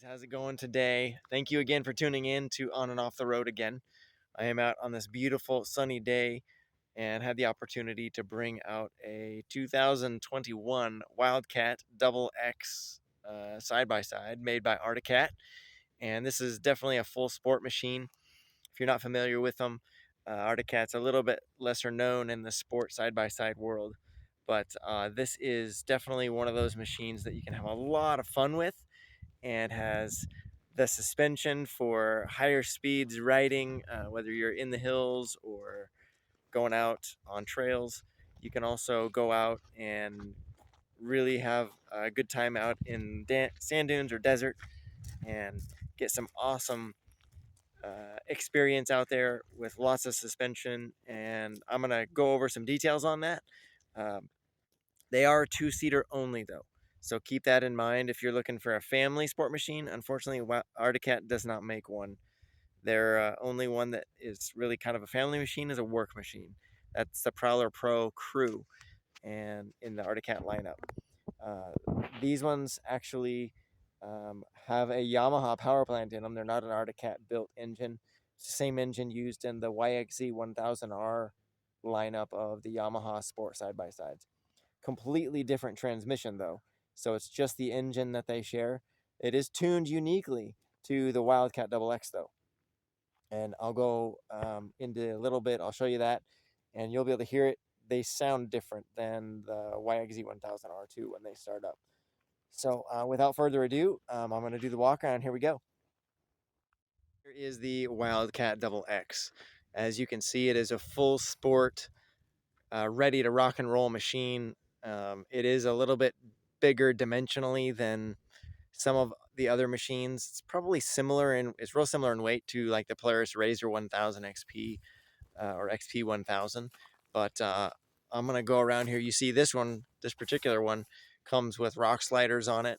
How's it going today? Thank you again for tuning in to On and Off the Road again. I am out on this beautiful sunny day and had the opportunity to bring out a 2021 Wildcat XX side by side made by Arctic Cat. And this is definitely a full sport machine. If you're not familiar with them, Arctic Cat's a little bit lesser known in the sport side by side world. But this is definitely one of those machines that you can have a lot of fun with, and has the suspension for higher speeds riding, whether you're in the hills or going out on trails. You can also go out and really have a good time out in sand dunes or desert and get some awesome experience out there with lots of suspension. And I'm going to go over some details on that. Um, they are two-seater only, though. So keep that in mind if you're looking for a family sport machine. Unfortunately, Arctic Cat does not make one. Their only one that is really kind of a family machine is a work machine. That's the Prowler Pro Crew, and in the Arctic Cat lineup. These ones actually have a Yamaha power plant in them. They're not an Arctic Cat built engine. It's the same engine used in the YXZ 1000R lineup of the Yamaha sport side-by-sides. Completely different transmission though, so it's just the engine that they share. It is tuned uniquely to the Wildcat XX though, and I'll go into a little bit. I'll show you that, and you'll be able to hear it. They sound different than the YXZ 1000R2 when they start up. So without further ado, I'm going to do the walk around. Here we go. Here is the Wildcat XX. As you can see, it is a full sport, ready to rock and roll machine. It is a little bit bigger dimensionally than some of the other machines. It's probably similar in, it's real similar in weight to like the Polaris Razor 1000 XP or XP 1000. But I'm gonna go around here. You see this one, this particular one comes with rock sliders on it.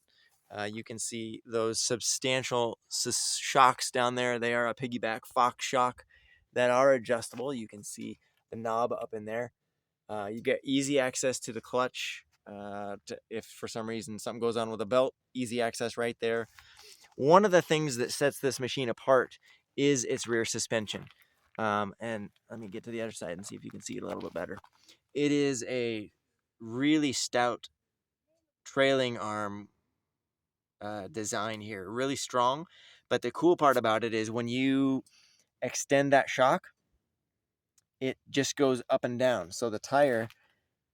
You can see those substantial shocks down there. They are a piggyback Fox shock that are adjustable. You can see the knob up in there. You get easy access to the clutch. If for some reason something goes on with the belt, easy access right there. One of the things that sets this machine apart is its rear suspension. And let me get to the other side and see if you can see it a little bit better. It is a really stout trailing arm design here, really strong. But the cool part about it is when you extend that shock, it just goes up and down. So the tire,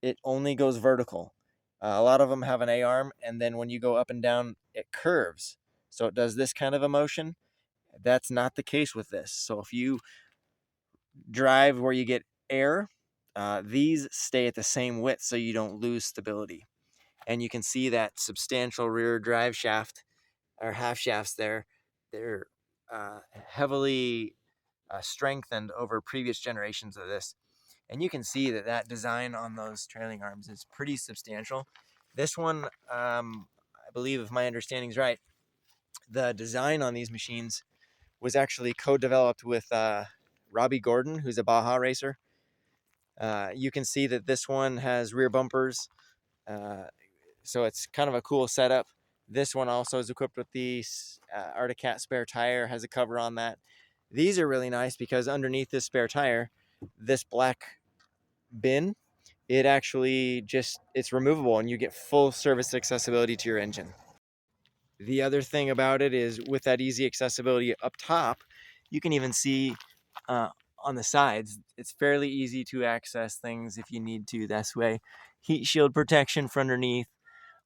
it only goes vertical. A lot of them have an A-arm, and then when you go up and down, it curves. So it does this kind of a motion. That's not the case with this. So if you drive where you get air, these stay at the same width so you don't lose stability. And you can see that substantial rear drive shaft or half shafts there. They're heavily strengthened over previous generations of this. And you can see that that design on those trailing arms is pretty substantial. This one, I believe if my understanding is right, the design on these machines was actually co-developed with Robbie Gordon, who's a Baja racer. You can see that this one has rear bumpers, so it's kind of a cool setup. This one also is equipped with the Arctic Cat spare tire, has a cover on that. These are really nice because underneath this spare tire, this black bin, it actually just, it's removable and you get full service accessibility to your engine. The other thing about it is with that easy accessibility up top, you can even see on the sides, it's fairly easy to access things if you need to this way. Heat shield protection for underneath.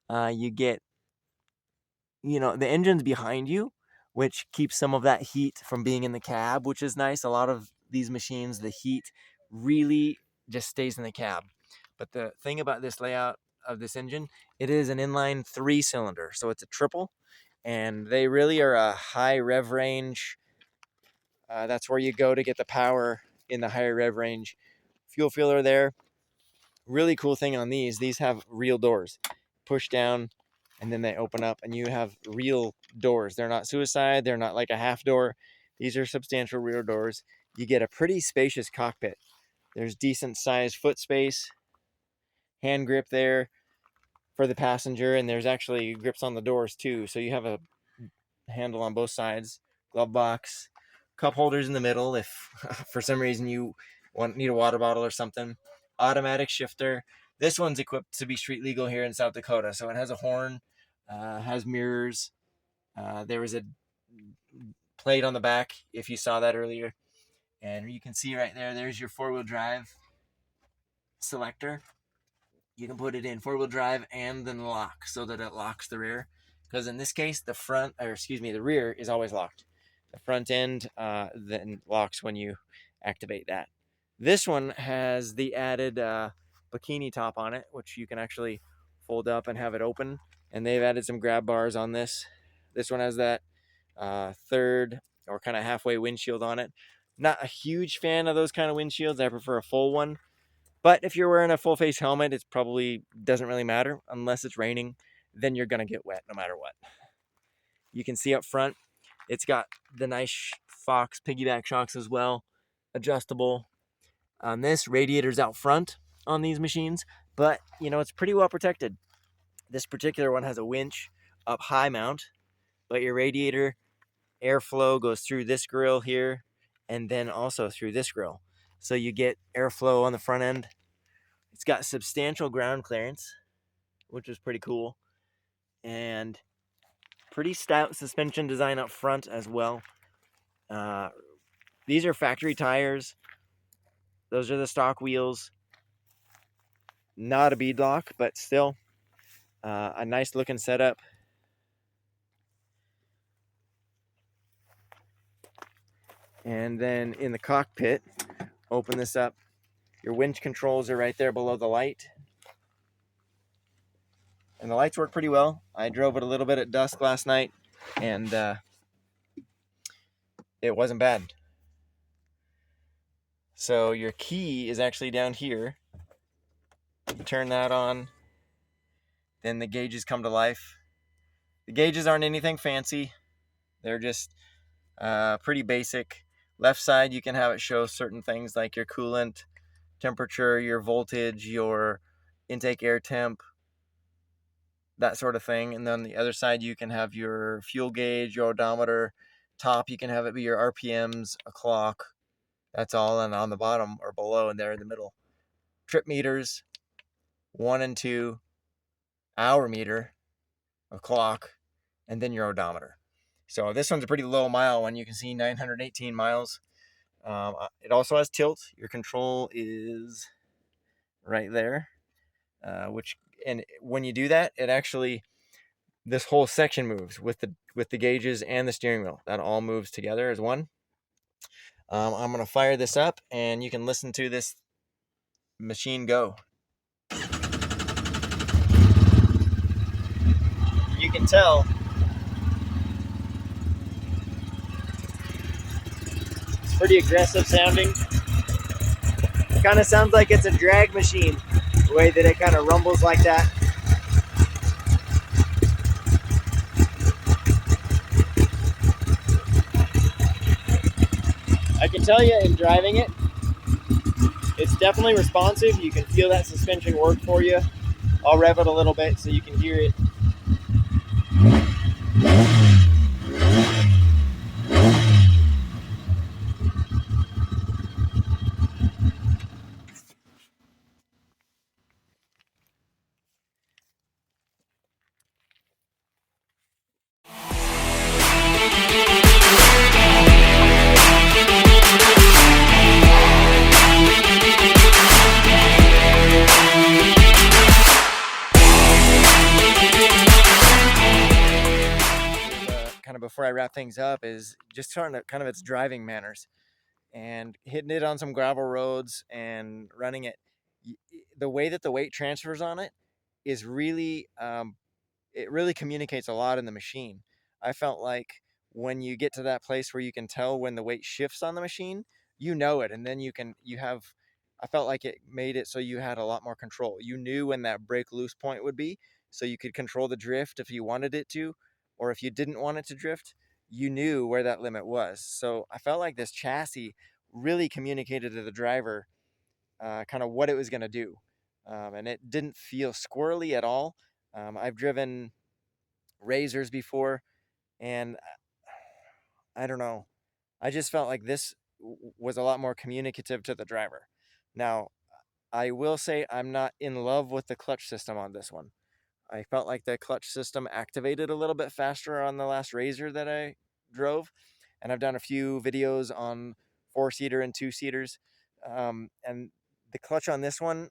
You get, the engine's behind you, which keeps some of that heat from being in the cab, which is nice. A lot of these machines, the heat really just stays in the cab. But the thing about this layout of this engine, it is an inline 3-cylinder, so it's a triple, and they really are a high rev range. That's where you go to get the power in the higher rev range. Fuel filler there. Really cool thing on these have real doors. Push down, and then they open up, and you have real doors. They're not suicide. They're not like a half door. These are substantial rear doors. You get a pretty spacious cockpit. There's decent sized foot space, hand grip there for the passenger, and there's actually grips on the doors too. So you have a handle on both sides, glove box, cup holders in the middle if for some reason you need a water bottle or something. Automatic shifter. This one's equipped to be street legal here in South Dakota, so it has a horn, has mirrors. There was a plate on the back if you saw that earlier, and you can see right there. There's your four-wheel drive selector. You can put it in four-wheel drive and then lock so that it locks the rear. Because in this case, the rear is always locked. The front end then locks when you activate that. This one has the added bikini top on it, which you can actually fold up and have it open. And they've added some grab bars on this. This one has that third or kind of halfway windshield on it. Not a huge fan of those kind of windshields. I prefer a full one. But if you're wearing a full face helmet, it probably doesn't really matter unless it's raining. Then you're going to get wet no matter what. You can see up front, it's got the nice Fox piggyback shocks as well, adjustable. On this, radiator's out front on these machines, but it's pretty well protected. This particular one has a winch up high mount, but your radiator airflow goes through this grill here and then also through this grill. So you get airflow on the front end. It's got substantial ground clearance, which is pretty cool, and pretty stout suspension design up front as well. These are factory tires. Those are the stock wheels. Not a bead lock, but still a nice looking setup. And then in the cockpit, open this up. Your winch controls are right there below the light. And the lights work pretty well. I drove it a little bit at dusk last night, and it wasn't bad. So your key is actually down here. Turn that on. Then the gauges come to life. The gauges aren't anything fancy. They're just pretty basic. Left side, you can have it show certain things like your coolant temperature, your voltage, your intake air temp, that sort of thing. And then the other side, you can have your fuel gauge, your odometer. Top, you can have it be your RPMs, a clock. That's all. And on the bottom or below and there in the middle, trip meters, 1 and 2, hour meter, a clock, and then your odometer. So this one's a pretty low mile one. You can see 918 miles. It also has tilt. Your control is right there, and when you do that, it actually, this whole section moves with the gauges and the steering wheel. That all moves together as one. I'm gonna fire this up, and you can listen to this machine go. You can tell it's pretty aggressive sounding. It kind of sounds like it's a drag machine, the way that it kind of rumbles like that. I can tell you in driving it, it's definitely responsive. You can feel that suspension work for you. I'll rev it a little bit so you can hear it. Before I wrap things up, is just starting to kind of its driving manners and hitting it on some gravel roads and running it. The way that the weight transfers on it is really, it really communicates a lot in the machine. I felt like when you get to that place where you can tell when the weight shifts on the machine, it, and then I felt like it made it so you had a lot more control. You knew when that break loose point would be, so you could control the drift if you wanted it to, or if you didn't want it to drift, you knew where that limit was. So I felt like this chassis really communicated to the driver kind of what it was going to do. And it didn't feel squirrely at all. I've driven Razors before, And I don't know. I just felt like this was a lot more communicative to the driver. Now, I will say I'm not in love with the clutch system on this one. I felt like the clutch system activated a little bit faster on the last Razor that I drove. And I've done a few videos on 4-seater and 2-seaters. And the clutch on this one,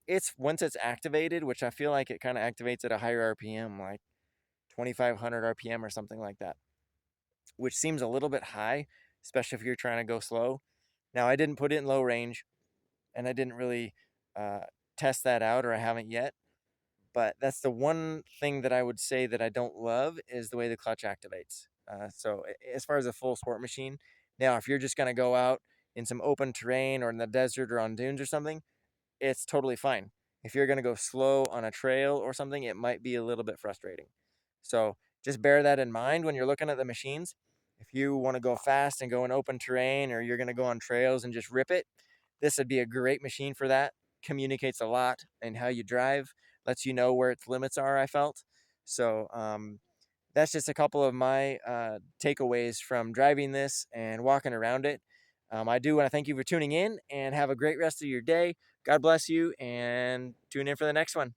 it's once it's activated, which I feel like it kind of activates at a higher RPM, like 2,500 RPM or something like that, which seems a little bit high, especially if you're trying to go slow. Now, I didn't put it in low range, and I didn't really uh, test that out, or I haven't yet. But that's the one thing that I would say that I don't love is the way the clutch activates. So as far as a full sport machine, now if you're just going to go out in some open terrain or in the desert or on dunes or something, it's totally fine. If you're going to go slow on a trail or something, it might be a little bit frustrating. So just bear that in mind when you're looking at the machines. If you want to go fast and go in open terrain, or you're going to go on trails and just rip it, this would be a great machine for that. Communicates a lot in how you drive, lets you know where its limits are, I felt. So that's just a couple of my takeaways from driving this and walking around it. I do want to thank you for tuning in, and have a great rest of your day. God bless you, and tune in for the next one.